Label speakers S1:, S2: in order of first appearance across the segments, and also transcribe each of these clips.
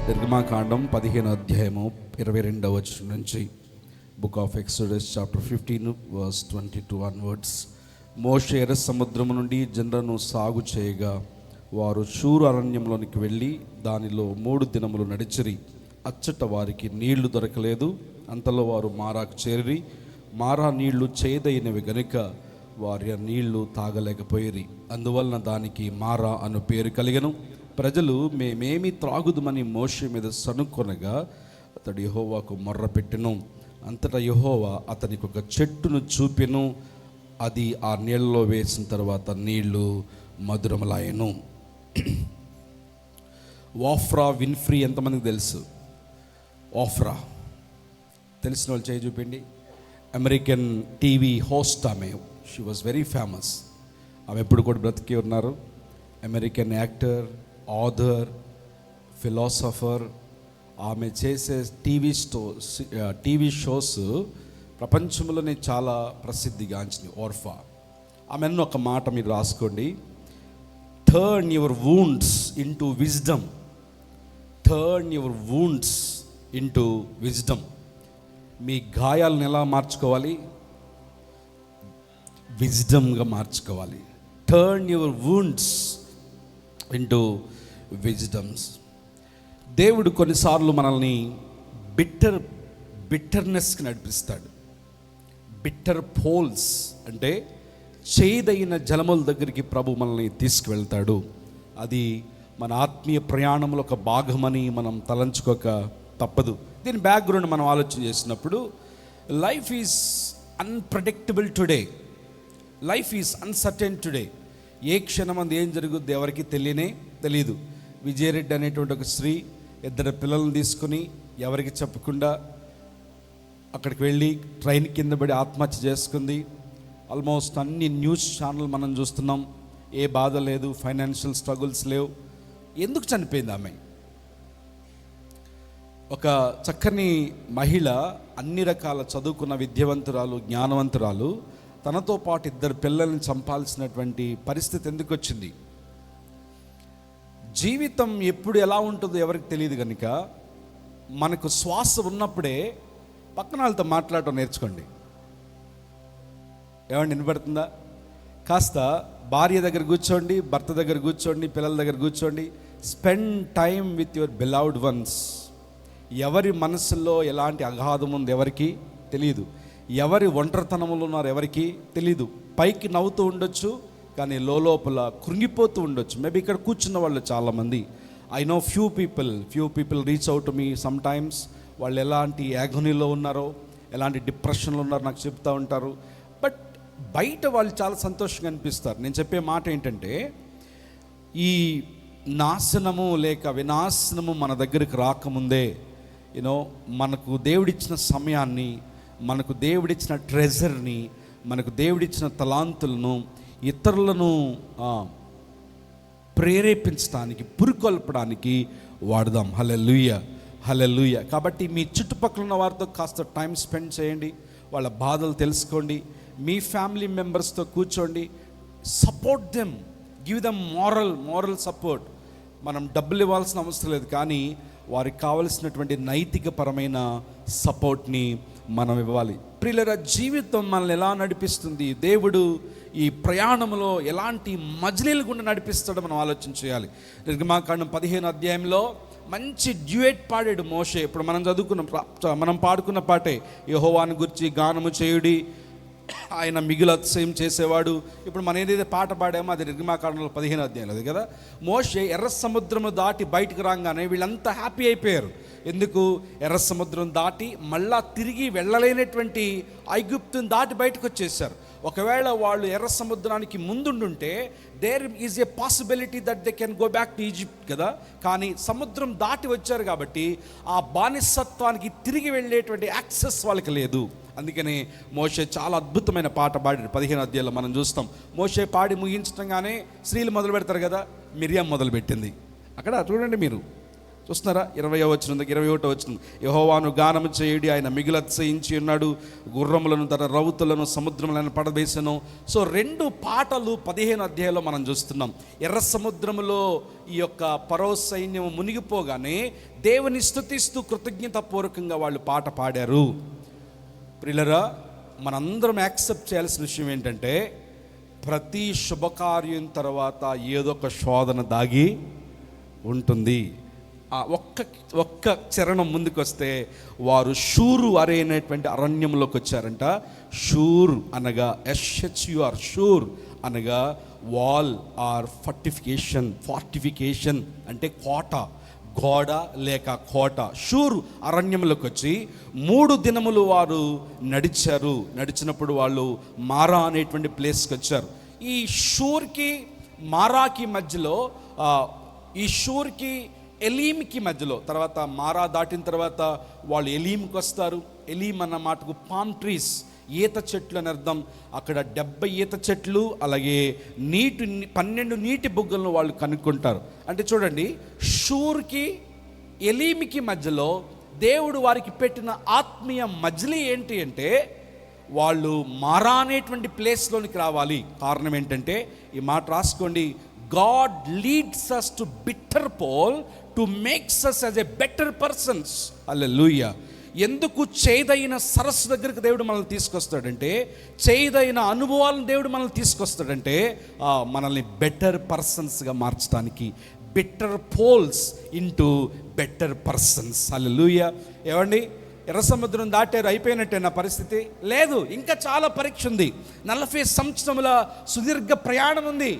S1: నిర్గమాకాండం 15 అధ్యాయము 22వ వచనం నుంచి, book of Exodus chapter 15 verse 22 onwards. మోషే ఎర్ర సముద్రము నుండి జనులను సాగు చేయగా వారు షూరు అరణ్యంలోనికి వెళ్ళి దానిలో 3 దినములు నడిచిరి. అచ్చట వారికి నీళ్లు దొరకలేదు. అంతలో వారు మారాకు చేరి, మారా నీళ్లు చేదైనవి గనుక వారి ఆ నీళ్లు తాగలేకపోయిరి. అందువలన దానికి మారా అను పేరు కలిగెను. ప్రజలు మేమేమి త్రాగుదుమని మోషే మీద సనుక్కొనగా అతడు యెహోవాకు మొర్రపెట్టెను. అంతటా యెహోవా అతనికి ఒక చెట్టును చూపెను. అది ఆ నీళ్ళలో వేసిన తర్వాత నీళ్లు మధురములాయెను. ఓఫ్రా విన్ఫ్రీ ఎంతమందికి తెలుసు? ఓఫ్రా తెలిసిన వాళ్ళు చేయి చూపిండి. అమెరికన్ టీవీ హోస్ట్ ఆమె. She was very famous. ఆమె ఎప్పుడు కూడా బ్రతికి ఉన్నారు. American actor, author, philosopher. ఆమె చేసే టీవీ షోస్ ప్రపంచంలోనే చాలా ప్రసిద్ధిగాంచినవి. ఓర్ఫా. ఆమె అన్న ఒక మాట మీరు రాసుకోండి. Turn your wounds into wisdom. Turn your wounds into wisdom. మీ గాయాలను ఎలా మార్చుకోవాలి? విజ్డమ్గా మార్చుకోవాలి. Turn your wounds into wisdoms. దేవుడు కొన్నిసార్లు మనల్ని బిట్టర్నెస్కి నడిపిస్తాడు. బిట్టర్ పోల్స్ అంటే చేదైన జలముల దగ్గరికి ప్రభు మనల్ని తీసుకువెళ్తాడు. అది మన ఆత్మీయ ప్రయాణంలో ఒక భాగమని మనం తలంచుకోక తప్పదు. దీని బ్యాక్గ్రౌండ్ మనం ఆలోచన చేసినప్పుడు, life is unpredictable today. Life is uncertain today. ఏ క్షణం అంది ఏం జరుగుద్ది ఎవరికి తెలియదు. విజయరెడ్డి అనేటువంటి ఒక స్త్రీ 2 పిల్లలను తీసుకుని ఎవరికి చెప్పకుండా అక్కడికి వెళ్ళి ట్రైన్ కింద పడి ఆత్మహత్య చేసుకుంది. ఆల్మోస్ట్ అన్ని న్యూస్ ఛానల్ మనం చూస్తున్నాం. ఏ బాధ లేదు, ఫైనాన్షియల్ స్ట్రగుల్స్ లేవు. ఎందుకు చనిపోయింది ఆమె? ఒక చక్కని మహిళ, అన్ని రకాల చదువుకున్న విద్యావంతురాలు, జ్ఞానవంతురాలు, తనతో పాటు 2 పిల్లల్ని చంపాల్సినటువంటి పరిస్థితి ఎందుకు వచ్చింది? జీవితం ఎప్పుడు ఎలా ఉంటుందో ఎవరికి తెలియదు కనుక మనకు శ్వాస ఉన్నప్పుడే పక్కన వాళ్ళతో మాట్లాడటం నేర్చుకోండి. ఏమండి, వినపడుతుందా? కాస్త భార్య దగ్గర కూర్చోండి, భర్త దగ్గర కూర్చోండి, పిల్లల దగ్గర కూర్చోండి. Spend time with your beloved once. ఎవరి మనసులో ఎలాంటి అగాధం ఉంది ఎవరికి తెలియదు. ఎవరి ఒంటరితనంలో ఉన్నారు ఎవరికి తెలీదు. పైకి నవ్వుతూ ఉండొచ్చు, కానీ లోపల కృంగిపోతూ ఉండొచ్చు. మేబీ ఇక్కడ కూర్చున్న వాళ్ళు చాలామంది, I know few people reach out to me some times. వాళ్ళు ఎలాంటి యాగనీలో ఉన్నారో, ఎలాంటి డిప్రెషన్లో ఉన్నారో నాకు చెప్తూ ఉంటారు. బట్ బయట వాళ్ళు చాలా సంతోషంగా అనిపిస్తారు. నేను చెప్పే మాట ఏంటంటే, ఈ నాశనము లేక వినాశనము మన దగ్గరికి రాకముందే మనకు దేవుడిచ్చిన సమయాన్ని, మనకు దేవుడిచ్చిన ట్రెజర్ని, మనకు దేవుడిచ్చిన తలాంతులను ఇతరులను ప్రేరేపించడానికి, పురికొల్పడానికి వాడదాం. హల్లెలూయా, హల్లెలూయా. కాబట్టి మీ చుట్టుపక్కల ఉన్న వారితో కాస్త టైం స్పెండ్ చేయండి. వాళ్ళ బాధలు తెలుసుకోండి. మీ ఫ్యామిలీ మెంబర్స్తో కూర్చోండి. Support them, give them moral support. మనం డబ్బులు ఇవ్వాల్సిన అవసరం లేదు, కానీ వారికి కావలసినటువంటి నైతికపరమైన సపోర్ట్ని మనం ఇవ్వాలి. ప్రియులారా, జీవితం మనల్ని ఎలా నడిపిస్తుంది, దేవుడు ఈ ప్రయాణంలో ఎలాంటి మజిలీల గుండా నడిపిస్తాడో మనం ఆలోచన చేయాలి. నిర్గమాకాండం 15 అధ్యాయంలో మంచి డ్యూయెట్ పాడాడు మోషే. ఇప్పుడు మనం పాడుకున్న పాటే, యెహోవాను గురించి గానము చేయుడి, ఆయన మిగులు అతిశయం చేసేవాడు. ఇప్పుడు మనం ఏదైతే పాట పాడామో అది నిర్గమాకాండంలో 15 అధ్యాయంలో అది కదా. మోషే ఎర్ర సముద్రము దాటి బయటకు రాగానే వీళ్ళంతా హ్యాపీ అయిపోయారు. ఎందుకు? ఎర్ర సముద్రం దాటి మళ్ళా తిరిగి వెళ్ళలేనటువంటి ఐగుప్తుని దాటి బయటకు వచ్చేసారు. ఒకవేళ వాళ్ళు ఎర్ర సముద్రానికి ముందుండుంటే there is a possibility that they can go back to Egypt కదా. కానీ సముద్రం దాటి వచ్చారు కాబట్టి ఆ బానిసత్వానికి తిరిగి వెళ్ళేటువంటి యాక్సెస్ వాళ్ళకి లేదు. అందుకని మోషే చాలా అద్భుతమైన పాట పాడాడు. 15 అధ్యాయంలో మనం చూస్తాం. మోషే పాడి ముగించడంగానే స్త్రీలు మొదలు పెడతారు కదా. మిరియాం మొదలు పెట్టింది. అక్కడ చూడండి మీరు, చూస్తున్నారా? 20వ వచనం దగ్గర 21వ వచనం, యెహోవాను గానము చేయుడి, ఆయన మిగులు అతిశయించి ఉన్నాడు, గుర్రములను తన రౌతులను సముద్రములను పడవేసెను. సో 2 పాటలు 15 అధ్యాయంలో మనం చూస్తున్నాం. ఎర్ర సముద్రములో ఈ యొక్క ఫరో సైన్యం మునిగిపోగానే దేవుని స్తుతిస్తూ కృతజ్ఞతాపూర్వకంగా వాళ్ళు పాట పాడారు. ప్రియులారా, మనందరం యాక్సెప్ట్ చేయాల్సిన విషయం ఏంటంటే, ప్రతి శుభకార్యం తర్వాత ఏదో ఒక శోధన దాగి ఉంటుంది. ఒక్క చరణం ముందుకు వస్తే, వారు షూరు అనేటువంటి అరణ్యంలోకి వచ్చారంట. షూర్ అనగా SHUR, షూర్ అనగా వాల్ ఆర్ ఫార్టిఫికేషన్ అంటే కోట, గోడ లేక కోట. షూర్ అరణ్యంలోకి వచ్చి 3 దినములు వారు నడిచినప్పుడు వాళ్ళు మారా అనేటువంటి ప్లేస్కి వచ్చారు. ఈ షూర్కి మారాకి మధ్యలో, ఈ షూర్కి ఎలీమ్కి మధ్యలో, తర్వాత మారా దాటిన తర్వాత వాళ్ళు ఎలీమ్కి వస్తారు. ఎలీమ్ అన్న మాటకు పామ్ ట్రీస్, ఈత చెట్లు అని అర్థం. అక్కడ 70 ఈత చెట్లు, అలాగే 12 నీటి బుగ్గలను వాళ్ళు కనుక్కుంటారు. అంటే చూడండి, షూర్కి ఎలీమ్కి మధ్యలో దేవుడు వారికి పెట్టిన ఆత్మీయ మజిలీ ఏంటి అంటే, వాళ్ళు మారా అనేటువంటి ప్లేస్లోనికి రావాలి. కారణం ఏంటంటే, ఈ మాట రాసుకోండి, God leads us to bitter pole to makes us as a better persons. హల్లెలూయా. ఎందుకు చేదైన సరస్సు దగ్గరికి దేవుడు మనల్ని తీసుకొస్తాడంటే, చేదైన అనుభవాలను దేవుడు మనల్ని తీసుకొస్తాడంటే, మనల్ని బెటర్ పర్సన్స్గా మార్చడానికి. Better poles into better persons. Hallelujah. ఏమండి, ఎర్ర సముద్రం దాటారు, అయిపోయినట్టే నా పరిస్థితి? లేదు, ఇంకా చాలా పరీక్ష ఉంది. 40 సంవత్సరముల సుదీర్ఘ ప్రయాణం ఉంది.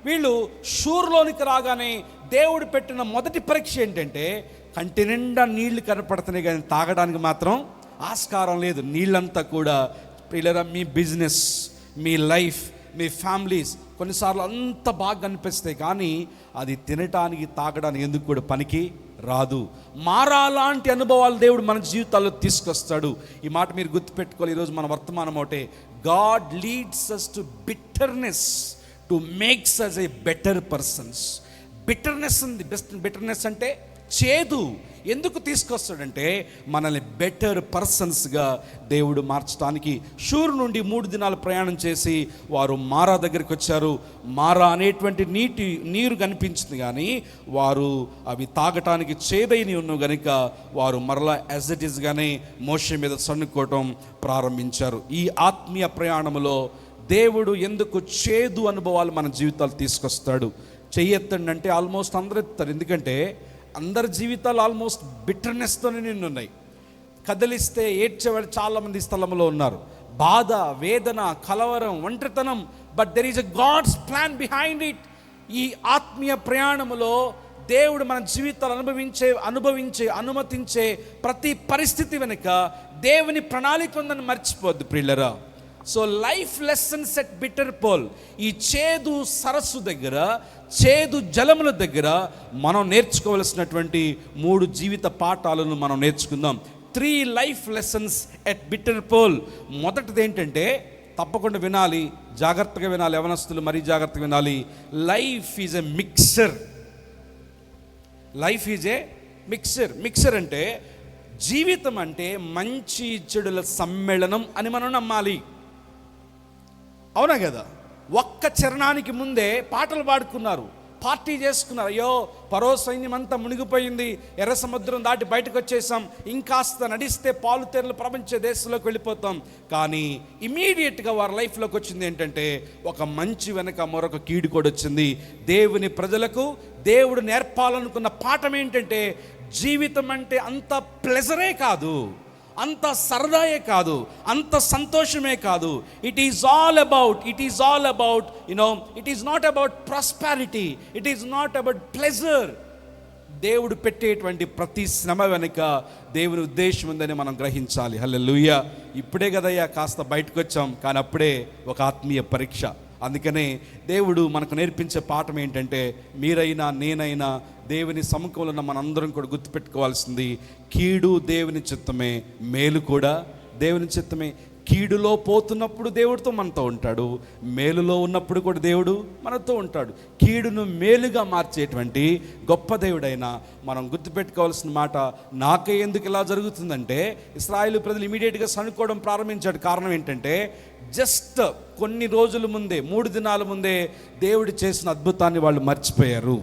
S1: వీళ్ళు షూర్లోనికి రాగానే దేవుడు పెట్టిన మొదటి పరీక్ష ఏంటంటే, కంటి నిండా నీళ్లు కనపడుతున్నాయి కానీ తాగడానికి మాత్రం ఆస్కారం లేదు. నీళ్ళంతా కూడా పిల్లరా, మీ బిజినెస్, మీ లైఫ్, మీ ఫ్యామిలీస్ కొన్నిసార్లు అంత బాగా కనిపిస్తాయి కానీ అది తినటానికి తాగడానికి ఎందుకు కూడా పనికి రాదు. మారా లాంటి అనుభవాలు దేవుడు మన జీవితాల్లో తీసుకొస్తాడు. ఈ మాట మీరు గుర్తుపెట్టుకోవాలి. ఈరోజు మన వర్తమానం ఒకటే, God leads us to bitterness to makes us a better persons. Bitterness ఉంది. బిటర్నెస్ అంటే చేదు. ఎందుకు తీసుకొస్తాడంటే, మనల్ని బెటర్ పర్సన్స్గా దేవుడు మార్చడానికి. షూర్ నుండి 3 దినాలు ప్రయాణం చేసి వారు మారా దగ్గరికి వచ్చారు. మారా అనేటువంటి నీరు కనిపించింది కానీ వారు అవి తాగటానికి చేదైన ఉన్నవి కనుక వారు మరలా యాజ్ ఇట్ ఈస్గానే మోషే మీద సన్నుకోవటం ప్రారంభించారు. ఈ ఆత్మీయ ప్రయాణంలో దేవుడు ఎందుకు చేదు అనుభవాలు మన జీవితాలు తీసుకొస్తాడు? చెయ్యెత్తండి అంటే ఆల్మోస్ట్ అందరూ ఎత్తారు. ఎందుకంటే అందరి జీవితాలు ఆల్మోస్ట్ బిటర్నెస్తోనే నిన్నున్నాయి. కదిలిస్తే ఏడ్చేవాడు చాలామంది స్థలంలో ఉన్నారు. బాధ, వేదన, కలవరం, ఒంటరితనం. But there is a God's plan behind it. ఈ ఆత్మీయ ప్రయాణములో దేవుడు మన జీవితాలు అనుమతించే ప్రతి పరిస్థితి వెనుక దేవుని ప్రణాళిక ఉందని మర్చిపోద్దు ప్రియులరా. So life lessons at bitter pool. ఈ చేదు సరస్సు దగ్గర, చేదు జలముల దగ్గర మనం నేర్చుకోవలసినటువంటి 3 జీవిత పాఠాలను మనం నేర్చుకుందాం. 3 life lessons at bitter pool. మొదటిది ఏంటంటే, తప్పకుండా వినాలి, జాగ్రత్తగా వినాలి, యవనస్తులు మరీ జాగ్రత్తగా వినాలి. Life is a mixer. Life is a mixer. Mixer అంటే జీవితం అంటే మంచి చెడుల సమ్మేళనం అని మనం నమ్మాలి. అవునా కదా? ఒక్క చరణానికి ముందే పాటలు పాడుకున్నారు, పార్టీ చేసుకున్నారు. అయ్యో, ఫరో సైన్యం అంతా మునిగిపోయింది, ఎర్ర సముద్రం దాటి బయటకు వచ్చేసాం, ఇంకాస్త నడిస్తే పాలు తేనెలు ప్రపంచ దేశంలోకి వెళ్ళిపోతాం. కానీ ఇమీడియట్గా వారి లైఫ్లోకి వచ్చింది ఏంటంటే, ఒక మంచి వెనక మరొక కీడు కూడా వచ్చింది. దేవుని ప్రజలకు దేవుడు నేర్పాలనుకున్న పాఠం ఏంటంటే, జీవితం అంటే అంత ప్లెజరే కాదు, అంత సరదాయే కాదు, అంత సంతోషమే కాదు. It is all about it is not about prosperity, it is not about pleasure. దేవుడు పెట్టేటువంటి ప్రతి శ్రమ వెనుక దేవుని ఉద్దేశం ఉందని మనం గ్రహించాలి. హల్లెలూయా. ఇప్పుడే కదయ్యా కాస్త బయటకు వచ్చాం, కానీ అప్పుడే ఒక ఆత్మీయ పరీక్ష. అందుకనే దేవుడు మనకు నేర్పించే పాఠం ఏంటంటే, మీరైనా నేనైనా దేవుని సముఖంలో ఉన్న మనందరం కూడా గుర్తుపెట్టుకోవాల్సింది, కీడు దేవుని చిత్తమే, మేలు కూడా దేవుని చిత్తమే. కీడులో పోతున్నప్పుడు దేవుడితో మనతో ఉంటాడు, మేలులో ఉన్నప్పుడు కూడా దేవుడు మనతో ఉంటాడు. కీడును మేలుగా మార్చేటువంటి గొప్ప దేవుడైన మనం గుర్తుపెట్టుకోవాల్సిన మాట, నాకే ఎందుకు ఇలా జరుగుతుందంటే, ఇశ్రాయేలు ప్రజలు ఇమీడియట్గా సనుక్కోవడం ప్రారంభించాడు. కారణం ఏంటంటే, జస్ట్ కొన్ని రోజుల ముందే, 3 దినాల ముందే దేవుడు చేసిన అద్భుతాన్ని వాళ్ళు మర్చిపోయారు.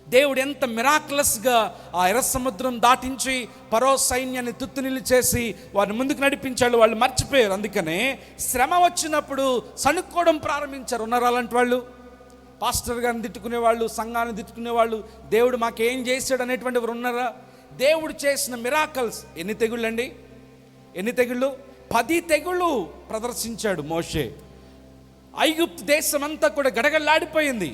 S1: దేవుడు ఎంత మిరాక్లస్గా ఆ ఎర్ర సముద్రం దాటించి ఫరో సైన్యాన్ని తుత్తునిల్లు చేసి వారిని ముందుకు నడిపించాడు, వాళ్ళు మర్చిపోయారు. అందుకనే శ్రమ వచ్చినప్పుడు సనుక్కోవడం ప్రారంభించారు. ఉన్నారు అలాంటి వాళ్ళు? పాస్టర్ గారిని తిట్టుకునేవాళ్ళు, సంఘాన్ని తిట్టుకునేవాళ్ళు, దేవుడు మాకేం చేశాడు అనేటువంటి వారు ఉన్నారా? దేవుడు చేసిన మిరాకల్స్ ఎన్ని తెగుళ్ళండి? ఎన్ని తెగుళ్ళు? 10 తెగుళ్ళు ప్రదర్శించాడు మోషే. ఐగుప్తు దేశం అంతా కూడా గడగడలాడిపోయింది.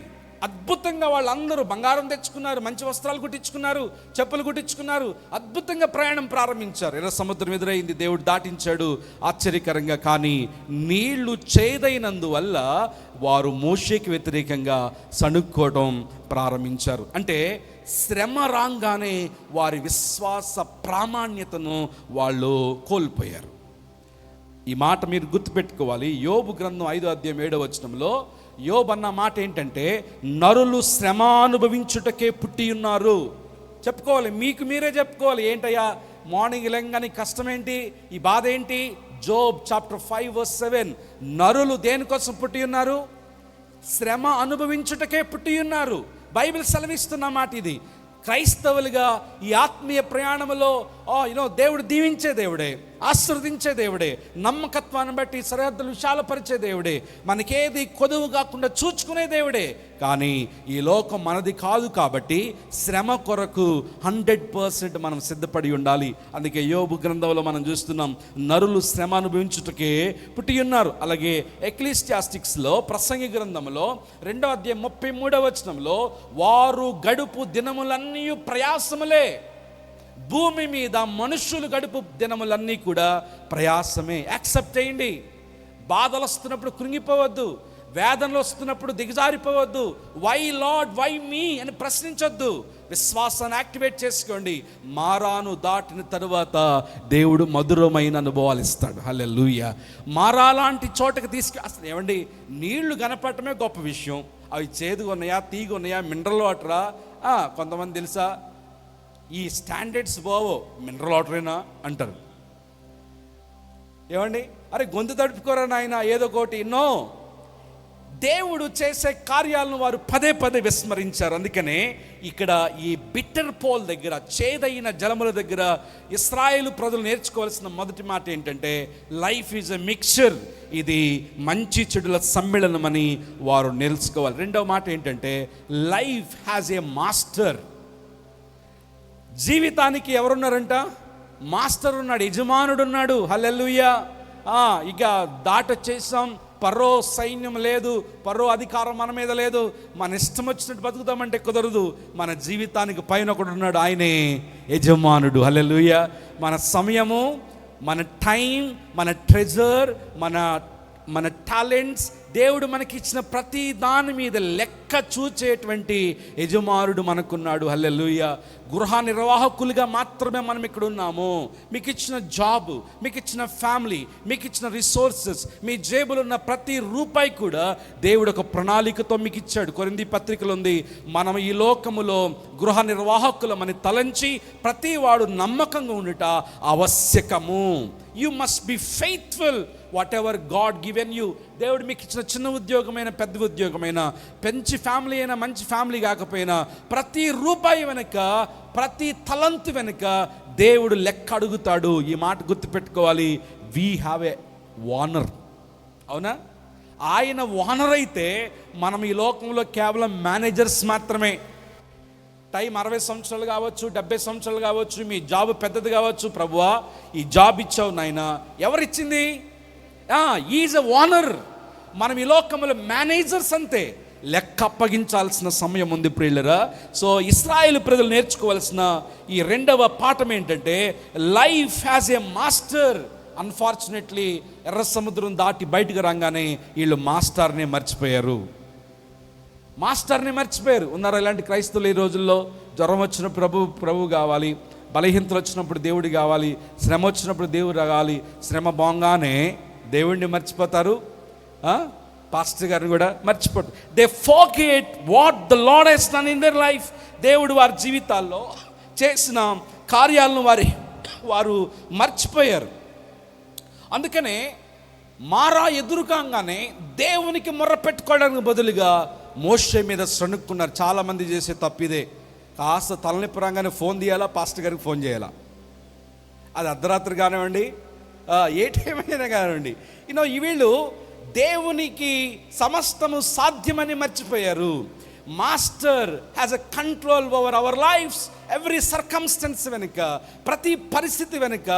S1: అద్భుతంగా వాళ్ళందరూ బంగారం తెచ్చుకున్నారు, మంచి వస్త్రాలు కుట్టించుకున్నారు, చెప్పులు కుట్టించుకున్నారు, అద్భుతంగా ప్రయాణం ప్రారంభించారు. ఎర్ర సముద్రం ఎదురైంది, దేవుడు దాటించాడు ఆశ్చర్యకరంగా. కానీ నీళ్లు చేదైనందువల్ల వారు మోషేకి వ్యతిరేకంగా సణుక్కోవడం ప్రారంభించారు. అంటే శ్రమ రాగానే వారి విశ్వాస ప్రామాణ్యతను వాళ్ళు కోల్పోయారు. ఈ మాట మీరు గుర్తుపెట్టుకోవాలి. యోబు గ్రంథం 5వ అధ్యాయం 7వ వచనంలో యోబు అన్న మాట ఏంటంటే, నరులు శ్రమ అనుభవించుటకే పుట్టి ఉన్నారు. చెప్పుకోవాలి, మీకు మీరే చెప్పుకోవాలి. ఏంటయ్యా మార్నింగ్ లేంగానే కష్టం ఏంటి, ఈ బాధ ఏంటి? జోబ్ చాప్టర్ 5:7, నరులు దేనికోసం పుట్టి ఉన్నారు? శ్రమ అనుభవించుటకే పుట్టి ఉన్నారు. బైబిల్ సెలవిస్తున్న మాట ఇది. క్రైస్తవులుగా ఈ ఆత్మీయ ప్రయాణంలో దేవుడు దీవించే దేవుడే, ఆశీర్వదించే దేవుడే, నమ్మకత్వాన్ని బట్టి సరిహద్దులు విశాలపరిచే దేవుడే, మనకేది కొదువు కాకుండా చూచుకునే దేవుడే. కానీ ఈ లోకం మనది కాదు కాబట్టి శ్రమ కొరకు 100% మనం సిద్ధపడి ఉండాలి. అందుకే యోబు గ్రంథంలో మనం చూస్తున్నాం, నరులు శ్రమ అనుభవించుటకే పుట్టి ఉన్నారు. అలాగే ఎక్లీసియాస్టిక్స్లో ప్రసంగి గ్రంథంలో 2వ అధ్యాయం 33వ వచనంలో, వారు గడుపు దినములన్నీ ప్రయాసములే. భూమి మీద మనుషులు గడుపు దినములన్నీ కూడా ప్రయాసమే. యాక్సెప్ట్ చేయండి. బాధలు వస్తున్నప్పుడు కృంగిపోవద్దు, వేదనలు వస్తున్నప్పుడు దిగజారిపోవద్దు. వై లార్డ్, వై మీ అని ప్రశ్నించొద్దు. విశ్వాసాన్ని యాక్టివేట్ చేసుకోండి. మారాను దాటిన తరువాత దేవుడు మధురమైన అనుభవాలు ఇస్తాడు. హల్లెలూయా. మారా లాంటి చోటకి అసలు ఏమండి, నీళ్లు కనపడటమే గొప్ప విషయం. అవి చేదుగా ఉన్నాయా, తీగ ఉన్నాయా, మినరల్ వాటరా? కొంతమంది తెలుసా, ఈ స్టాండర్డ్స్ బావో మినరల్ వాటరేనా అంటారు. ఏమండి, అరే గొంతు తడుపుకోరా నాయన ఏదో ఒకటి. నో, దేవుడు చేసే కార్యాలను వారు పదే పదే విస్మరించారు. అందుకనే ఇక్కడ ఈ బిట్టర్ పోల్ దగ్గర, చేదైన జలముల దగ్గర ఇశ్రాయేలు ప్రజలు నేర్చుకోవాల్సిన మొదటి మాట ఏంటంటే, లైఫ్ ఈజ్ ఎ మిక్చర్. ఇది మంచి చెడుల సమ్మేళనం అని వారు నేర్చుకోవాలి. రెండవ మాట ఏంటంటే, లైఫ్ హ్యాజ్ ఏ మాస్టర్. జీవితానికి ఎవరున్నారంట? మాస్టర్ ఉన్నాడు, యజమానుడు ఉన్నాడు. హల్లెలూయా. ఇక దాటొచ్చేసాం, పరో సైన్యం లేదు, పరో అధికారం మన మీద లేదు, మన ఇష్టం వచ్చినట్టు బతుకుతామంటే కుదరదు. మన జీవితానికి పైన ఒకడు ఉన్నాడు, ఆయనే యజమానుడు. హల్లెలూయా. మన సమయము, మన టైం, మన ట్రెజర్, మన టాలెంట్స్, దేవుడు మనకి ఇచ్చిన ప్రతి దాని మీద లెక్క చూచేటువంటి యజమానుడు మనకున్నాడు. హల్లెలూయా. గృహ నిర్వాహకులుగా మాత్రమే మనం ఇక్కడ ఉన్నాము. మీకు ఇచ్చిన జాబ్, మీకు ఇచ్చిన ఫ్యామిలీ, మీకు ఇచ్చిన రిసోర్సెస్, మీ జేబులో ఉన్న ప్రతి రూపాయి కూడా దేవుడు ఒక ప్రణాళికతో మీకు ఇచ్చాడు. కొరింథీ పత్రికలో ఉంది, మనం ఈ లోకములో గృహ నిర్వాహకులమని తలంచి ప్రతి వాడు నమ్మకంగా ఉండుట ఆవశ్యకము. You must be faithful whatever God given you. దేవుడు మీకు ఇచ్చిన చిన్న ఉద్యోగమైన, పెద్ద ఉద్యోగమైన, పెంచి ఫ్యామిలీ అయినా, మంచి ఫ్యామిలీ కాకపోయినా, ప్రతి రూపాయి వెనుక, ప్రతి తలంతు వెనుక దేవుడు లెక్క అడుగుతాడు. ఈ మాట గుర్తుపెట్టుకోవాలి. We have a owner. అవునా? ఆయన ఓనర్ అయితే మనం ఈ లోకంలో కేవలం మేనేజర్స్ మాత్రమే. టైం 60 సంవత్సరాలు కావచ్చు, 70 సంవత్సరాలు కావచ్చు, మీ జాబ్ పెద్దది కావచ్చు. ప్రభువా ఈ జాబ్ ఇచ్చావు నాయన, ఎవరిచ్చింది? Is a owner. మనం ఈ లోకంలో మేనేజర్స్ అంతే. లెక్క అప్పగించాల్సిన సమయం ఉంది ప్రియులరా. సో ఇశ్రాయేలు ప్రజలు నేర్చుకోవాల్సిన ఈ రెండవ పాఠం ఏంటంటే, life has a master. Unfortunately ఎర్ర సముద్రం దాటి బయటకు రాగానే వీళ్ళు మాస్టర్నే మర్చిపోయారు. ఉన్నారా ఇలాంటి క్రైస్తవులు ఈ రోజుల్లో? జ్వరం వచ్చిన ప్రభు కావాలి, బలహీనతలు వచ్చినప్పుడు దేవుడు కావాలి, శ్రమ వచ్చినప్పుడు దేవుడు రావాలి. శ్రమ బాగానే దేవుడిని మర్చిపోతారు, పాస్టర్ గారిని కూడా మర్చిపోతారు. They forget what the lord has done in their life. దేవుడు వారి జీవితాల్లో చేసిన కార్యాలను వారు మర్చిపోయారు. అందుకనే మారా ఎదురుకాగానే దేవునికి మొర్ర పెట్టుకోవడానికి బదులుగా మోషే మీద సణుక్కున్నారు. చాలామంది చేసే తప్పిదే. కాస్త తలనొప్పి రాగానే ఫోన్ తీయాలా, పాస్టర్ గారికి ఫోన్ చేయాలా. అది అర్ధరాత్రి కానివ్వండి, ఏ టైం అయినా కానివ్వండి. వీళ్ళు దేవునికి సమస్తము సాధ్యమని మర్చిపోయారు. Master has a control over our lives. Every circumstance వెనుక, ప్రతి పరిస్థితి వెనుక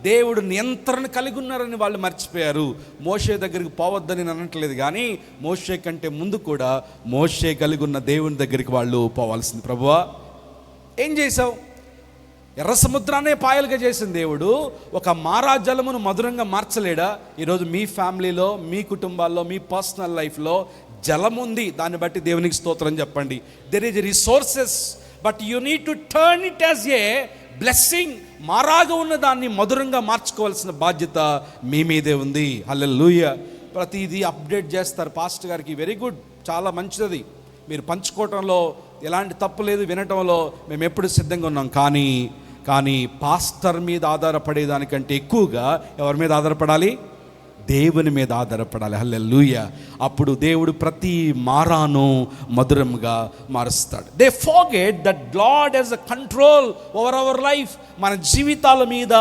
S1: దేవుడు నియంత్రణ కలిగి ఉన్నారని వాళ్ళు మర్చిపోయారు. మోషే దగ్గరికి పోవద్దని నేను అనట్లేదు, కానీ మోషే కంటే ముందు కూడా మోషే కలిగి ఉన్న దేవుని దగ్గరికి వాళ్ళు పోవాల్సింది. ప్రభువా, ఏం చేశావు? ఎర్ర సముద్రాన్నే పాయలుగా చేసిన దేవుడు ఒక మారా జలమును మధురంగా మార్చలేడా? ఈరోజు మీ ఫ్యామిలీలో, మీ కుటుంబాల్లో, మీ పర్సనల్ లైఫ్లో జలం ఉంది, దాన్ని బట్టి దేవునికి స్తోత్రం చెప్పండి. There is resources, but you need to turn it as a blessing. మారాగా ఉన్న దాన్ని మధురంగా మార్చుకోవాల్సిన బాధ్యత మీ మీదే ఉంది. హల్లెలూయా. ప్రతిదీ అప్డేట్ చేస్తారు పాస్టర్ గారికి, వెరీ గుడ్, చాలా మంచిది. మీరు పంచుకోవటంలో ఎలాంటి తప్పు లేదు, వినటంలో మేము ఎప్పుడు సిద్ధంగా ఉన్నాం. కానీ పాస్టర్ మీద ఆధారపడేదానికంటే ఎక్కువగా ఎవరి మీద ఆధారపడాలి? దేవుని మీద ఆధారపడాలి. హల్లెలూయా. అప్పుడు దేవుడు ప్రతి మారాను మధురంగా మారుస్తాడు. They forget that God has a control over our life. మన జీవితాల మీద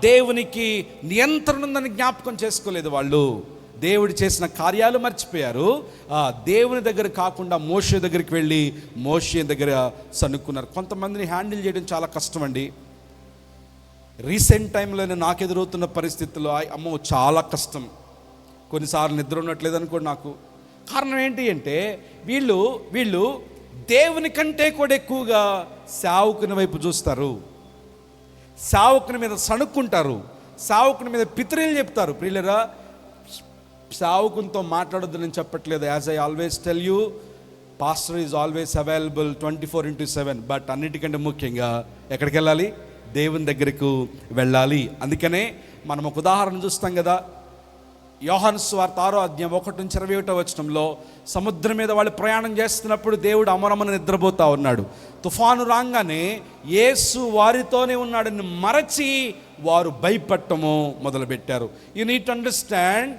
S1: దేవునికి నియంత్రణ ఉందని జ్ఞాపకం చేసుకోలేదు వాళ్ళు. దేవుడు చేసిన కార్యాలు మర్చిపోయారు. దేవుని దగ్గర కాకుండా మోషే దగ్గరికి వెళ్ళి మోషే దగ్గర సనుక్కున్నారు. కొంతమందిని హ్యాండిల్ చేయడం చాలా కష్టం అండి. రీసెంట్ టైంలోనే నాకు ఎదురవుతున్న పరిస్థితుల్లో అమ్మో చాలా కష్టం. కొన్నిసార్లు నిద్ర ఉండట్లేదు అనుకోండి నాకు. కారణం ఏంటి అంటే వీళ్ళు దేవుని కంటే కూడా ఎక్కువగా సేవకుని వైపు చూస్తారు, సేవకుని మీద సణుక్కుంటారు, సేవకుని మీద పితరీలు చెప్తారు. ప్రియులరా, సేవకునితో మాట్లాడొద్దు నేను చెప్పట్లేదు. As I always tell you, pastor is always available 24/7. But అన్నిటికంటే ముఖ్యంగా ఎక్కడికి వెళ్ళాలి? దేవుని దగ్గరకు వెళ్ళాలి. అందుకనే మనం ఒక ఉదాహరణ చూస్తాం కదా. యోహాను సువార్త 6:1-21 సముద్రం మీద వాళ్ళు ప్రయాణం చేస్తున్నప్పుడు దేవుడు అమరమని నిద్రపోతా ఉన్నాడు. తుఫాను రాగానే యేసు వారితోనే ఉన్నాడని మరచి వారు భయపడటము మొదలుపెట్టారు. యు నీడ్ టు అండర్స్టాండ్,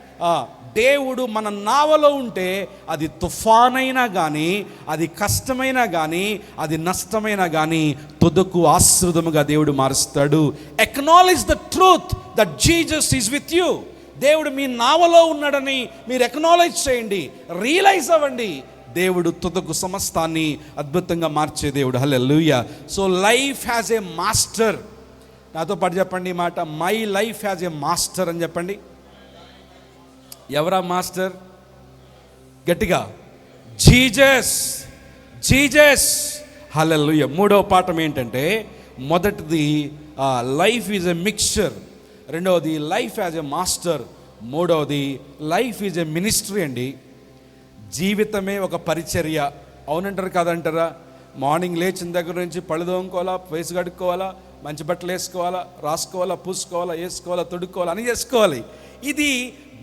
S1: దేవుడు మన నావలో ఉంటే అది తుఫానైనా కానీ, అది కష్టమైనా కానీ, అది నష్టమైనా కానీ తుదకు ఆశీర్వాదముగా దేవుడు మారుస్తాడు. Acknowledge the truth that Jesus is with you. దేవుడు మీ నావలో ఉన్నాడని మీరు ఎక్నాలెడ్జ్ చేయండి, రియలైజ్ అవ్వండి. దేవుడు తుదకు సమస్తాన్ని అద్భుతంగా మార్చే దేవుడు. Hallelujah. So life has a master. నాతో పాటు చెప్పండి ఈ మాట, my life has a master అని చెప్పండి. ఎవరా మాస్టర్? గట్టిగా, జీసస్. హల్లెలూయా. మూడవ పాఠం ఏంటంటే, మొదటిది లైఫ్ ఈజ్ ఎ మిక్స్చర్, రెండవది లైఫ్ యాజ్ ఎ మాస్టర్, మూడవది లైఫ్ ఈజ్ ఎ మినిస్ట్రీ అండి. జీవితమే ఒక పరిచర్య. అవునంటారు కాదంటారా? మార్నింగ్ లేచిన దగ్గర నుంచి పళ్ళు తోముకోవాలా, ఫేస్ కడుక్కోవాలా, మంచి బట్టలు వేసుకోవాలా, రాసుకోవాలా, పూసుకోవాలా, వేసుకోవాలా, తొడుక్కోవాలా, అని చేసుకోవాలి. ఇది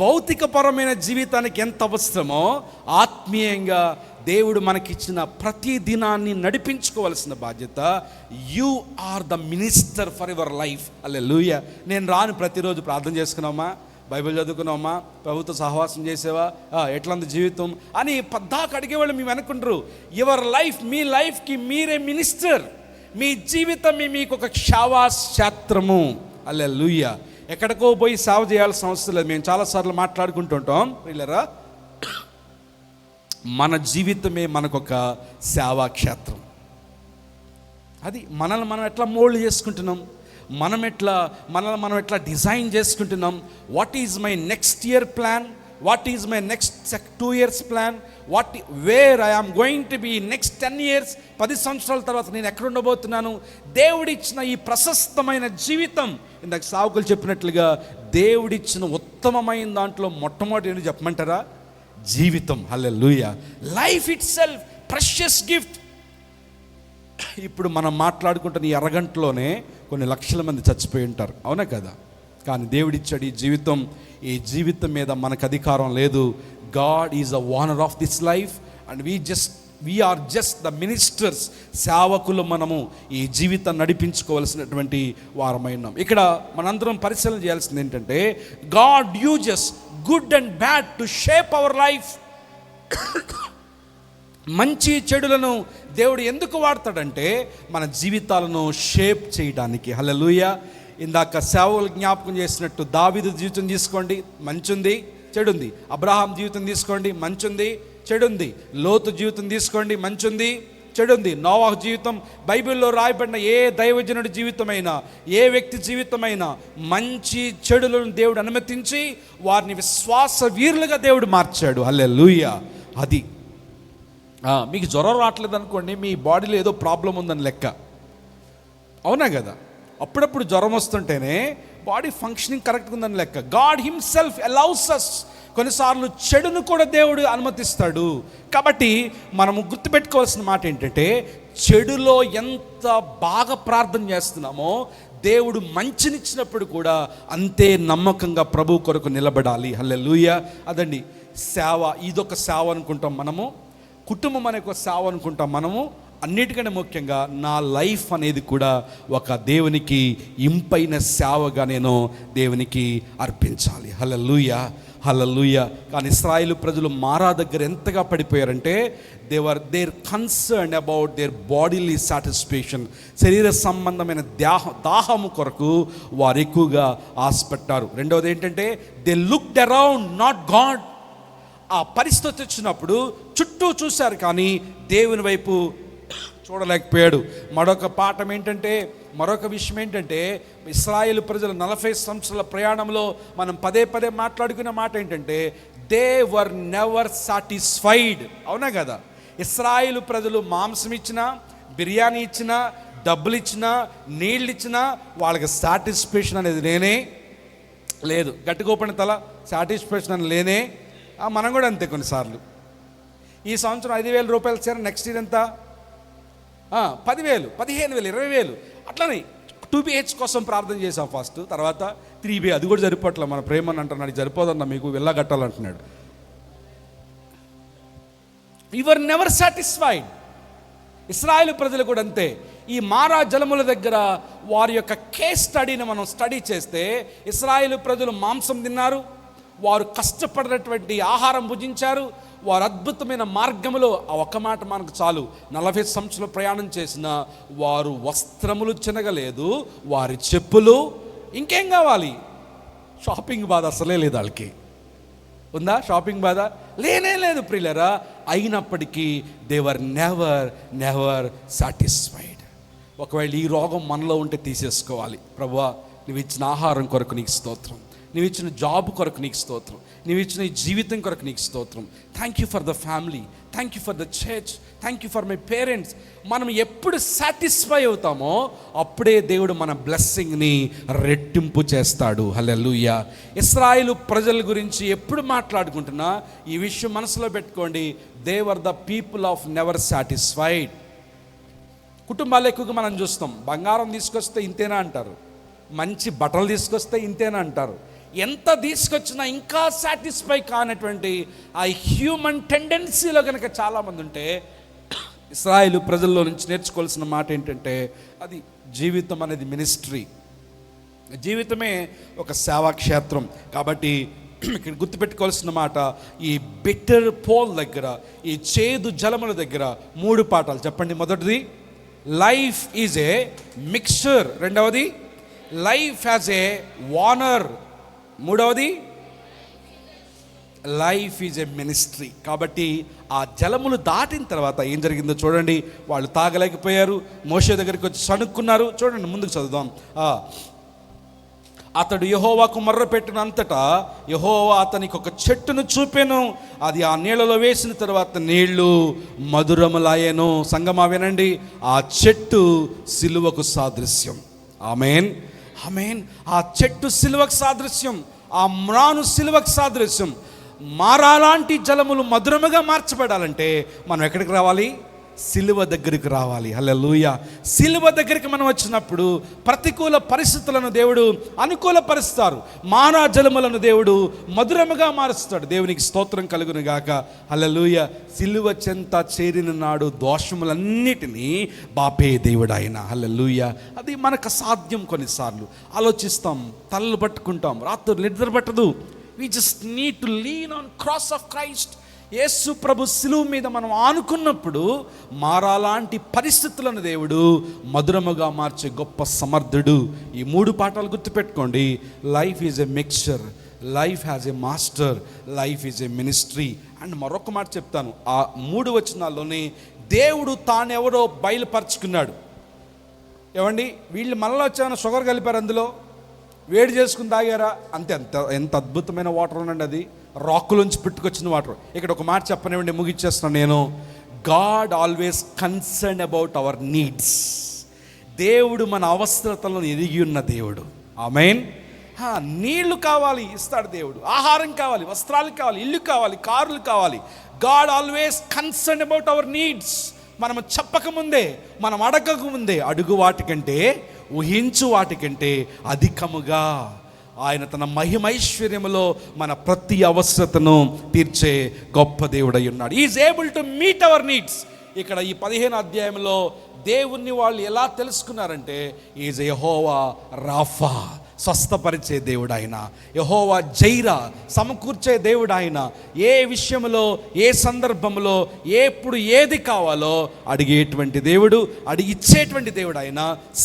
S1: భౌతికపరమైన జీవితానికి ఎంత అవసరమో ఆత్మీయంగా దేవుడు మనకిచ్చిన ప్రతి దినాన్ని నడిపించుకోవాల్సిన బాధ్యత. You are the minister for your life. Hallelujah. నేను రాను ప్రతిరోజు ప్రార్థన చేసుకున్నామా, బైబిల్ చదువుకున్నామా, ప్రభుత్వ సహవాసం చేసేవా, ఎట్లంది జీవితం అని పద్దాకు అడిగేవాళ్ళు మేము అనుకుంటారు. యువర్ లైఫ్, మీ లైఫ్కి మీరే మినిస్టర్. మీ జీవితమే మీకు ఒక క్షేత్రము. హల్లెలూయా. ఎక్కడికో పోయి సేవ చేయాల్సిన అవసరం లేదు. మేము చాలాసార్లు మాట్లాడుకుంటుంటాం ప్రియులరా, మన జీవితమే మనకొక సేవాక్షేత్రం. అది మనల్ని మనం ఎట్లా మోల్డ్ చేసుకుంటున్నాం, మనల్ని మనం ఎట్లా డిజైన్ చేసుకుంటున్నాం. What is my next year plan, what is my next 2 years plan, where I am going to be next 10 years, 10 సంవత్సరాల తర్వాత నేను ఎక్కడ ఉండబోతున్నాను. దేవుడిచ్చిన ఈ ప్రశస్తమైన జీవితం, ఇందాక సావుకులు చెప్పినట్లుగా దేవుడిచ్చిన ఉత్తమమైన దాంట్లో మొట్టమొదటి ఏంటి చెప్పమంటారా? జీవితం. Hallelujah. Life itself precious gift. ఇప్పుడు మనం మాట్లాడుకుంటున్న ఈ అరగంటలోనే కొన్ని లక్షల మంది చచ్చిపోయి ఉంటారు, అవునా కదా? కానీ దేవుడిచ్చాడు ఈ జీవితం. ఈ జీవితం మీద మనకు అధికారం లేదు. God is the owner of this life and we are just the ministers. సేవకులు మనము ఈ జీవితాన్ని నడిపించుకోవాల్సినటువంటి వారమైనాం. ఇక్కడ మనందరం పరిశీలన చేయాల్సింది ఏంటంటే, God uses good and bad to shape our life. మంచి చెడులను దేవుడు ఎందుకు వాడతాడంటే మన జీవితాలను షేప్ చేయడానికి. హల్లెలూయా. ఇందాక సేవలు జ్ఞాపకం చేసినట్టు దావీదు జీవితం తీసుకోండి, మంచుంది చెడుంది. అబ్రహాం జీవితం తీసుకోండి, మంచుంది చెడుంది. లోతు జీవితం తీసుకోండి, మంచుంది చెడుంది. నోవాహు జీవితం, బైబిల్లో రాయబడిన ఏ దైవజనుడి జీవితమైనా, ఏ వ్యక్తి జీవితమైనా మంచి చెడులను దేవుడు అనుమతించి వారిని విశ్వాస వీరులుగా దేవుడు మార్చాడు. హల్లెలూయా. అది మీకు జ్వరం రావట్లేదు అనుకోండి, మీ బాడీలో ఏదో ప్రాబ్లం ఉందని లెక్క, అవునా కదా? అప్పుడప్పుడు జ్వరం వస్తుంటేనే బాడీ ఫంక్షనింగ్ కరెక్ట్గా ఉందని లెక్క. God himself allows us. కొన్నిసార్లు చెడును కూడా దేవుడు అనుమతిస్తాడు. కాబట్టి మనము గుర్తుపెట్టుకోవాల్సిన మాట ఏంటంటే, చెడులో ఎంత బాగా ప్రార్థన చేస్తున్నామో దేవుడు మంచినిచ్చినప్పుడు కూడా అంతే నమ్మకంగా ప్రభు కొరకు నిలబడాలి. హల్లెలూయా. అదండి సేవ. ఇదొక సేవ అనుకుంటాం మనము, కుటుంబం అనే ఒక సేవ అనుకుంటాం మనము. అన్నిటికంటే ముఖ్యంగా నా లైఫ్ అనేది కూడా ఒక దేవునికి ఇంపైన సేవగా నేను దేవునికి అర్పించాలి. హల్లెలూయా, హల్లెలూయా. కానీ ఇశ్రాయేలు ప్రజలు మారా దగ్గర ఎంతగా పడిపోయారంటే, their concern about their bodily satisfaction. శరీర సంబంధమైన దాహము కొరకు వారు ఎక్కువగా ఆశపడ్డారు. రెండవది ఏంటంటే, they looked around not God. ఆ పరిస్థితి వచ్చినప్పుడు చుట్టూ చూశారు కానీ దేవుని వైపు చూడలేకపోయాడు. మరొక విషయం ఏంటంటే, ఇశ్రాయేలు ప్రజలు 40 సంవత్సరాల ప్రయాణంలో మనం పదే పదే మాట్లాడుకునే మాట ఏంటంటే, దే వర్ నెవర్ సాటిస్ఫైడ్. అవునా కదా? ఇశ్రాయేలు ప్రజలు మాంసం ఇచ్చినా, బిర్యానీ ఇచ్చినా, డబ్బులు ఇచ్చినా, నీళ్ళు ఇచ్చినా వాళ్ళకి సాటిస్ఫాక్షన్ అనేది లేనే లేదు. గట్టిగోపని తల సాటిస్ఫాక్షన్ అని లేనే. మనం కూడా అంతే. కొన్నిసార్లు ఈ సంవత్సరం 5,000 రూపాయలు చీర, నెక్స్ట్ ఇయర్ ఎంత? 10,000, 15,000, 20,000 అట్లనే 2BH కోసం ప్రార్థన చేసాం ఫస్ట్, తర్వాత 3B. అది కూడా సరిపోట్ల. మన ప్రేమని అంటున్నాడు, సరిపోదన్న మీకు వెళ్ళగట్టాలంటున్నాడు. Your never satisfied. ఇశ్రాయేలు ప్రజలు కూడా అంతే. ఈ మారా జలముల దగ్గర వారి యొక్క కేస్ స్టడీని మనం స్టడీ చేస్తే, ఇశ్రాయేలు ప్రజలు మాంసం తిన్నారు, వారు కష్టపడినటువంటి ఆహారం భుజించారు, వారు అద్భుతమైన మార్గములో. ఆ ఒక్క మాట మనకు చాలు. 40 సంవత్సరాలు ప్రయాణం చేసిన వారు వస్త్రములు చినగలేదు, వారి చెప్పులు. ఇంకేం కావాలి? షాపింగ్ బాధ అసలే లేదు వాళ్ళకి. ఉందా షాపింగ్ బాధ? లేనే లేదు ప్రియులరా. అయినప్పటికీ దే వర్ నెవర్ సాటిస్ఫైడ్. ఒకవేళ ఈ రోగం మనలో ఉంటే తీసేసుకోవాలి. ప్రభువా, నువ్వు ఇచ్చిన ఆహారం కొరకు నీకు స్తోత్రం, నువ్వు ఇచ్చిన జాబ్ కొరకు నీకు స్తోత్రం, నువ్వు ఇచ్చిన ఈ జీవితం కొరకు నీకు స్తోత్రం. Thank you for the family, thank you for the church, thank you for my parents. మనం ఎప్పుడు సాటిస్ఫై అవుతామో అప్పుడే దేవుడు మన బ్లెస్సింగ్ని రెట్టింపు చేస్తాడు. హల్లెలూయా. ఇశ్రాయేలు ప్రజల గురించి ఎప్పుడు మాట్లాడుకుంటున్నా ఈ విషయం మనసులో పెట్టుకోండి. They were the people of never satisfied. కుటుంబాలు ఎక్కువగా మనం చూస్తాం. బంగారం తీసుకొస్తే ఇంతేనా అంటారు, మంచి బట్టలు తీసుకొస్తే ఇంతేనా అంటారు. ఎంత తీసుకొచ్చినా ఇంకా సాటిస్ఫై కానటువంటి ఆ హ్యూమన్ టెండెన్సీలో కనుక చాలామంది ఉంటే, ఇశ్రాయేలు ప్రజల్లో నుంచి నేర్చుకోవాల్సిన మాట ఏంటంటే, అది జీవితం అనేది మినిస్ట్రీ. జీవితమే ఒక సేవాక్షేత్రం. కాబట్టి ఇక్కడ గుర్తుపెట్టుకోవాల్సిన మాట, ఈ బిట్టర్ పోల్ దగ్గర, ఈ చేదు జలముల దగ్గర 3 పాఠాలు చెప్పండి. మొదటిది, లైఫ్ ఈజ్ ఏ మిక్స్చర్. రెండవది, లైఫ్ యాజ్ ఏ వానర్. మూడవది, లైఫ్ ఈజ్ ఏ మినిస్ట్రీ. కాబట్టి ఆ జలములు దాటిన తర్వాత ఏం జరిగిందో చూడండి. వాళ్ళు తాగలేకపోయారు, మోషే దగ్గరికి వచ్చి సణుక్కున్నారు. చూడండి, ముందుకు చదువుదాం. అతడు యెహోవాకు మొర్ర పెట్టినంతటా యెహోవా అతనికి ఒక చెట్టును చూపెను. అది ఆ నీళ్ళలో వేసిన తర్వాత నీళ్లు మధురములాయెను. సంగమా వినండి, ఆ చెట్టు సిలువకు సాదృశ్యం. ఆమేన్, ఆమేన్. ఆ చెట్టు సిలువకు సాదృశ్యం, ఆ మ్రాను సిలువకు సాదృశ్యం. మారాలాంటి జలములు మధురముగా మార్చబడాలంటే మనం ఎక్కడికి రావాలి? సిలువ దగ్గరికి రావాలి. హల్లెలూయా. సిలువ దగ్గరికి మనం వచ్చినప్పుడు ప్రతికూల పరిస్థితులను దేవుడు అనుకూలపరుస్తారు, మానవజలములను దేవుడు మధురముగా మారుస్తాడు. దేవునికి స్తోత్రం కలుగును గాక. హల్లెలూయా. సిలువ చెంత చేరిన నాడు దోషములన్నిటినీ బాపే దేవుడు ఆయన. హల్లెలూయా. అది మనకు సాధ్యం. కొన్నిసార్లు ఆలోచిస్తాం, తలలు పట్టుకుంటాం, రాత్రులు నిద్ర పట్టదు. We just need to lean on cross of Christ. యేసు ప్రభు సిలువ మీద మనం ఆనుకున్నప్పుడు మారాలాంటి పరిస్థితులను దేవుడు మధురముగా మార్చే గొప్ప సమర్థుడు. ఈ 3 పాఠాలు గుర్తుపెట్టుకోండి. Life is a mixture, life has a master, life is a ministry. And మరొక మాట చెప్తాను, ఆ 3 వచనాల్లోనే దేవుడు తానెవరో బయలుపరుచుకున్నాడు. ఏమండి, వీళ్ళు మనలో వచ్చాన షుగర్ కలిపారు, అందులో వేడి చేసుకుని తాగారా, అంతే. ఎంత అద్భుతమైన వాటర్ ఉండండి, అది రాక్కులోంచి పుట్టుకొచ్చిన వాటర్. ఇక్కడ ఒక మాట చెప్పనివ్వండి, ముగిచ్చేస్తున్నాను నేను. God always concern about our needs. దేవుడు మన అవసరతలను ఎరిగి ఉన్న దేవుడు. ఆమేన్. నీళ్లు కావాలి, ఇస్తాడు దేవుడు. ఆహారం కావాలి, వస్త్రాలు కావాలి, ఇల్లు కావాలి, కార్లు కావాలి. God always concern about our needs. మనం చెప్పకముందే, మనం అడగకముందే, అడుగు వాటికంటే, ఊహించు వాటికంటే అధికముగా ఆయన తన మహిమైశ్వర్యములో మన ప్రతి అవసరతను తీర్చే గొప్ప దేవుడై ఉన్నాడు. Is able to meet our needs. ఇక్కడ ఈ 15వ అధ్యాయంలో దేవుణ్ణి వాళ్ళు ఎలా తెలుసుకున్నారంటే, ఈజ్ యెహోవా రాఫా, స్వస్థపరిచే దేవుడు ఆయన. యెహోవా జైరా, సమకూర్చే దేవుడు ఆయన. ఏ విషయంలో, ఏ సందర్భంలో, ఎప్పుడు ఏది కావాలో అడిగేటువంటి దేవుడు, అడిగిచ్చేటువంటి దేవుడు ఆయన.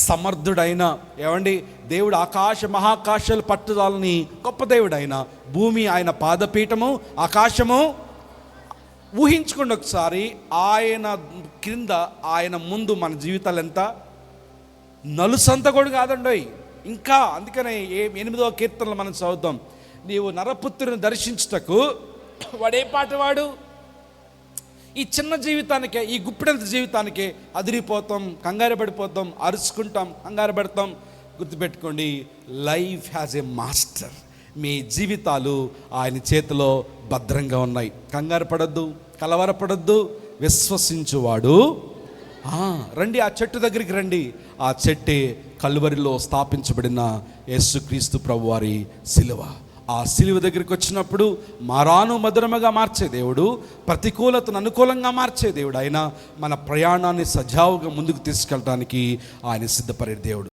S1: సమర్థుడైన, ఏమండి, దేవుడు ఆకాశ మహాకాశాలు పట్టుదలని గొప్ప దేవుడు ఆయన. భూమి ఆయన పాదపీఠము, ఆకాశము. ఊహించుకోండి ఒకసారి, ఆయన క్రింద, ఆయన ముందు మన జీవితాలు ఎంత నలుసంత కూడా కాదండి ఇంకా. అందుకనే 8వ కీర్తనలో మనం చదువుతాం, నీవు నరపుత్రుని దర్శించుటకు వాడే పాటవాడు. ఈ చిన్న జీవితానికే, ఈ గుప్పిడంత జీవితానికే అదిరిపోతాం, కంగారు పడిపోతాం, అరుచుకుంటాం, కంగారు పడతాం. గుర్తుపెట్టుకోండి, లైఫ్ హ్యాజ్ ఏ మాస్టర్. మీ జీవితాలు ఆయన చేతిలో భద్రంగా ఉన్నాయి. కంగారు పడద్దు, కలవరపడద్దు, విశ్వసించువాడు. రండి, ఆ చెట్టు దగ్గరికి రండి. ఆ చెట్టే కల్వరిలో స్థాపించబడిన యేసుక్రీస్తు ప్రభువారి సిలువ. ఆ సిలువ దగ్గరికి వచ్చినప్పుడు మారాను మధురముగా మార్చే దేవుడు, ప్రతికూలతను అనుకూలంగా మార్చే దేవుడు ఆయన. మన ప్రయాణాన్ని సజావుగా ముందుకు తీసుకెళ్ళడానికి ఆయన సిద్ధపడే దేవుడు.